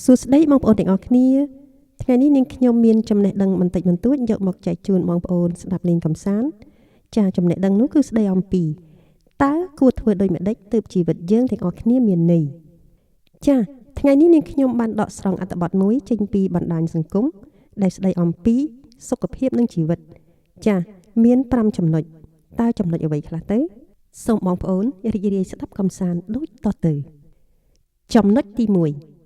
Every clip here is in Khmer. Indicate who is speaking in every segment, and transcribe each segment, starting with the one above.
Speaker 1: សួស្តីបងប្អូនទាំងអស់គ្នាថ្ងៃនេះនាងខ្ញុំមានចំណេះដឹងបន្តិចបន្តួចយកមកចែកជូនបងប្អូនស្ដាប់លេងកម្សាន្តចាចំណេះដឹងនោះគឺស្ដីអំពីតើគួរធ្វើដូចម្ដេចទើបជីវិតយើងទាំងអស់គ្នាមានន័យចាថ្ងៃនេះនាងខ្ញុំបានដកស្រង់អត្ថបទមួយចេញពីបណ្ដាញសង្គមដែលស្ដីអំពីសុខភាពនិងជីវិតចាមាន5ចំណុចតើចំណុចអ្វីខ្លះទៅសូមបងប្អូនរីករាយស្ដាប់កម្សាន្តដូចតទៅចំណុចទី1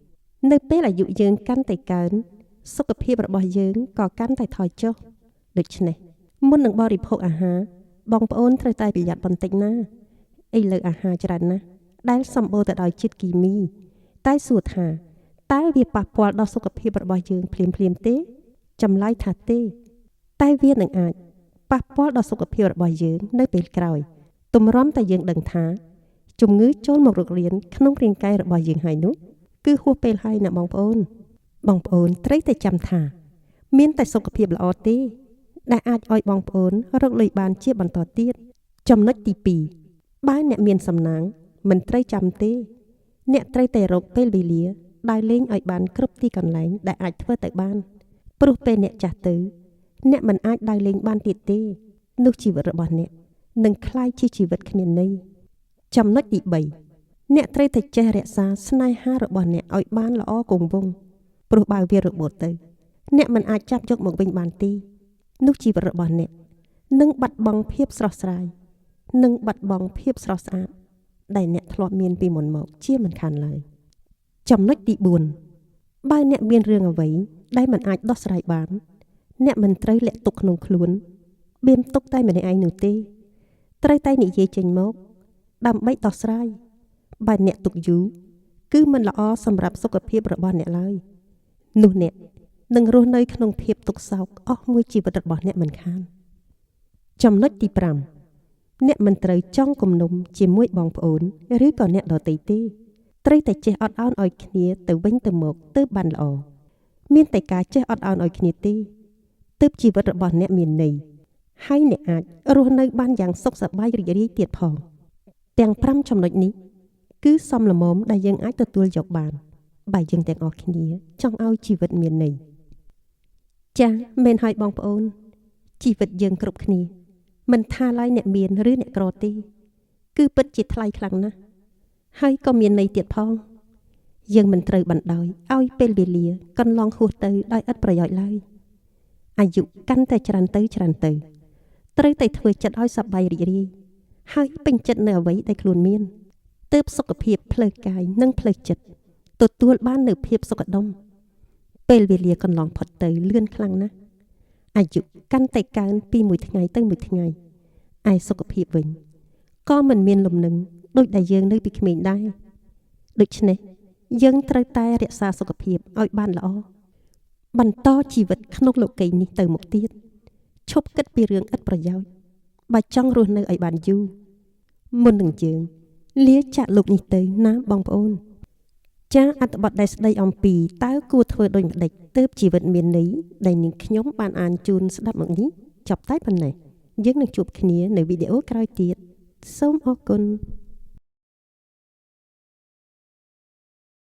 Speaker 1: នៅពេលអាយុយើងកាន់តែកើនសុខភាពរបស់យើងក៏កាន់តែថយចុះដូច្នេះមុននឹងបរិភោគអាហារបងប្អូនត្រូវតែប្រយ័ត្នបន្តិចណាឥឡូវអាហារច្រើនណាស់ដែលសម្បូរទៅដោយជាតិគីមីតែសួរថាតើវាប៉ះពាល់ដល់សុខភាពរបស់យើងភ្លាមៗទេចម្លើយថាទេតែវានឹងអាចប៉ះពាល់ដល់សុខភាពរបស់យើងនៅពេលក្រោយទម្រាំតែយើងដឹងថាជំងឺចូលមករុករានក្នុងរាងកាយរបស់យើងហើយនោះគឺហួសពេលហើយណាបងប្អូនត្រូវតែចាំថាមានតែសុខភាពល្អទេដែលអាចឲ្យបងប្អូនរកលុយបានជាបន្តទៀតចំណុចទី2បើអ្នកមានសំណាងមិនត្រូវចាំទេអ្នកត្រូវតែរកពេលវេលាដើរលេងឲ្យបានគ្រប់ទីកន្លែងដែលអាចធ្វើទៅបានព្រោះពេលអ្នកចាស់ទៅអ្នកមិនអាចដើរលេងបានទៀតទេនោះជីវិតរបស់អ្នកនឹងคล้ายជាជីវិតគ្មានន័យចំណុចទី3អ្នកត្រូវតែចេះរក្សាស្នេហារបស់អ្នកឲ្យបានល្អគង់វង្សព្រោះបើវារបូតទៅអ្នកមិនអាចចាប់យកមកវិញបានទេនោះជីវិតរបស់អ្នកនឹងបាត់បង់ភាពស្រស់ស្រាយនិងបាត់បង់ភាពស្រស់ស្អាតដែលអ្នកធ្លាប់មានពីមុនមកជាមិនខានឡើយចំណុចទី4បើអ្នកមានរឿងអ្វីដែលមិនអាចដោះស្រាយបានអ្នកមិនត្រូវលាក់ទុកក្នុងខ្លួនបៀមទុកតែម្នាក់ឯងនោះទេត្រូវតែនិយាយចេញមកដើម្បីដោះស្រាយបើអ្នកទុកយូរគឺមិនល្អសម្រាប់សុខភាពរបស់អ្នកឡើយនោះអ្នកនឹងរស់នៅក្នុងភាពទុក្ខសោកអស់មួយជីវិតរបស់អ្នកមិនខានចំណុចទី5អ្នកមិនត្រូវចង់គំនុំជាមួយបងប្អូនឬក៏អ្នកដទៃទេត្រូវតែចេះអត់ឱនឲ្យគ្នាទៅវិញទៅមកទើបបានល្អមានតែការចេះអត់ឱនឲ្យគ្នាទេទើបជីវិតរបស់អ្នកមានន័យហើយអ្នកអាចរស់នៅបានយ៉ាងសុខសប្បាយរីករាយទៀតផងទាំង5ចំណុចនេះគឺសមល្មមដែលយើងអាចទទួលយកបានបើយើងទាំងអស់គ្នាចង់ឲ្យជីវិតមានន័យចា៎មែនហើយបងប្អូនជីវិតយើងគ្រប់គ្នាមិនថាឡើយអ្នកមានឬអ្នកក្រទេគឺពិតជាថ្លៃខ្លាំងណាស់ហើយក៏មានន័យទៀតផងយើងមិនត្រូវបណ្ដោយឲ្យពេលវេលាកន្លងហួសទៅដោយឥតប្រយោជន៍ឡើយអាយុកាន់តែច្រើនទៅត្រូវតែធ្វើចិត្តឲ្យសប្បាយរីករាយហើយពេញចិត្តនៅអ្វីដែលខ្លួនមានទើបសុខភាពផ្លូវកាយនិងផ្លូវចិត្តទទួលបាននូវភាពសុខដុមពេលវេលាកន្លងផុតទៅលឿនខ្លាំងណាស់អាយុកាន់តែកើនពីមួយថ្ងៃទៅមួយថ្ងៃឯសុខភាពវិញក៏មិនមានលំនឹងដូចដែលយើងនៅពីក្មេងដែរដូច្នេះយើងត្រូវតែរក្សាសុខភាពឲ្យបានល្អបន្តជីវិតក្នុងលោកីយ៍នេះទៅមុខទៀតឈប់គិតពីរឿងឥតប្រយោជន៍បើចង់រស់នៅឲ្យបានយូរមុននឹងយើងលាចាកលោកនេះទៅណាបងប្អូនចាអត្ថបទដែលស្ដីអំពីតើគួរធ្វើដូចម្ដេចទើបជីវិតមានន័យដែលនាងខ្ញុំបានអានជូនស្ដាប់មកនេះចប់តែប៉ុណ្ណេះយើងនឹងជួបគ្នានៅវីដេអូក្រោយទៀតសូមអរគុណ